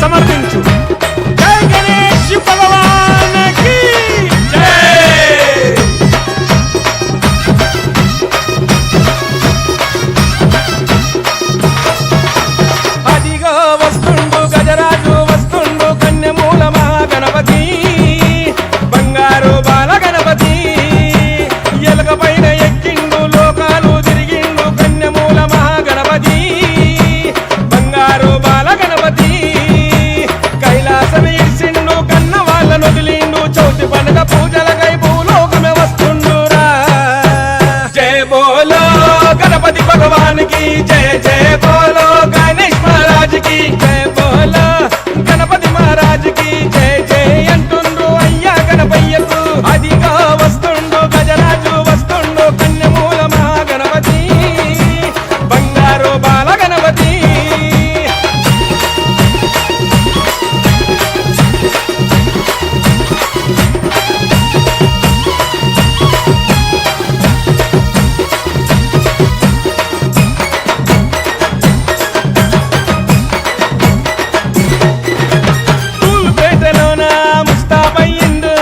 సమర్పించు. జై గణేష్ భగవానికి జై. అదిగో వస్తుండు గజరాజు వస్తుండు కన్యమూల మహాగణపతి బంగారు బాల గణపతి ఎలక పైన ఎక్కిండు లోకాలు తిరిగిండు కన్యమూల మహాగణపతి బంగారు బాల గణపతి కైలాసం ఇచ్చిండు కన్న వాళ్ళను వదిలిండు చౌతి పండుగ పూజలకై భూలోకమే వస్తుండురా. జయ బోలో గణపతి భగవానికి జయ జయ బోలో గణేష్ మహారాజుకి జయ బోలో గణపతి మహారాజుకి జయ జయ అంటుండ్రు అయ్యా గణపయ్యకు. అదిగా వస్తుండు గజరాజు వస్తుండు కన్యమూల మహాగణపతి బంగారు బాల గణపతి. తూలుపేటలోన ముస్తాబయ్యిండు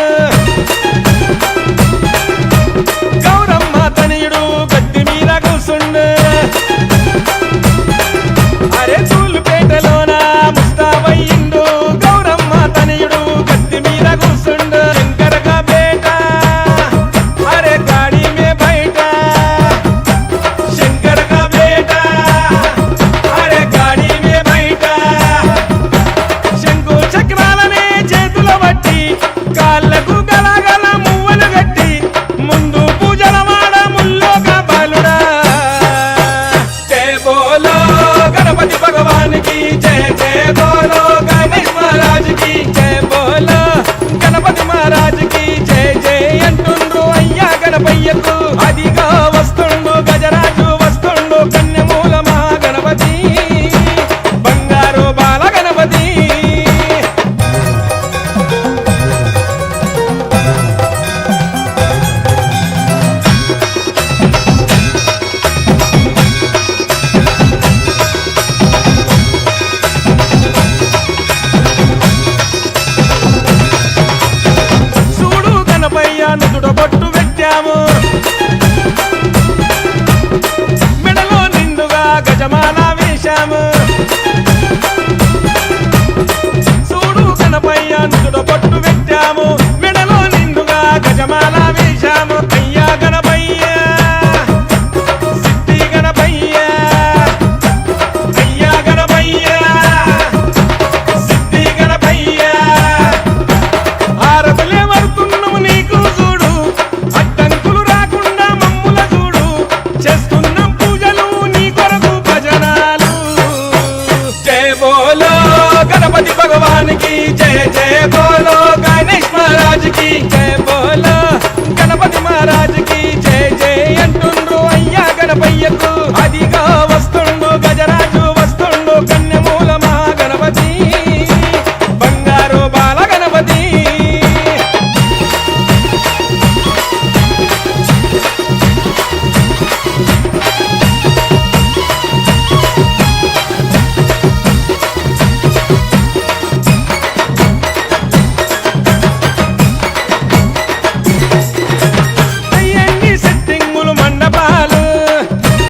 గౌరమ్మ తనయుడు గట్టి మీద కూసుండు. అరే తూలుపేటలోన ముస్తాబయ్యిండు గౌరమ్మ తనయుడు గట్టి మీద కూసుండు. శంకరక బేట అరే గాడి మే బయట శంకరక బేట అరే గాడి మే బయట శంకు చక్రాలనే చేతుల బట్టి కాళ్ళకు గలగల మువ్వలు గట్టి ముందు పూజల వాడ ముల్లోక బాలుడా. జయ బోలో గణపతి భగవానికి జయ జయ బోలో గణేష్ మహారాజుకి జయ బోలో గణపతి మహారాజుకి జయ జయ అంటుండ్రు అయ్యా గణపయ్యకు. అదిగా వస్తుండు గజరాజు వస్తుండు కన్యమూల మహాగణపతి బంగారు బాల గణపతి. చూడు గణపయ్య నుదుట బొట్టు పెట్టాము మెడలో నిండుగా గజమాల వేశాము. చూడు గణపయ్య నుదుట బొట్టు పెట్టాము మెడలో నిండుగా గజమాల వేశాము. అయ్యా గణపయ్య సిద్ధి గణపయ్య అయ్యా గణపయ్య సిద్ధి గణపయ్య ఆరతులే వరుతున్నాము నీకు చూడు అడ్డంకులు రాకుండా మమ్ముల చూడు చేస్తున్నాం పూజలు నీ కొరకు భజనాలు. జయ బోలో గణపతి భగవానికి జయ జయ బోలో గణేష్ మహారాజుకి జయ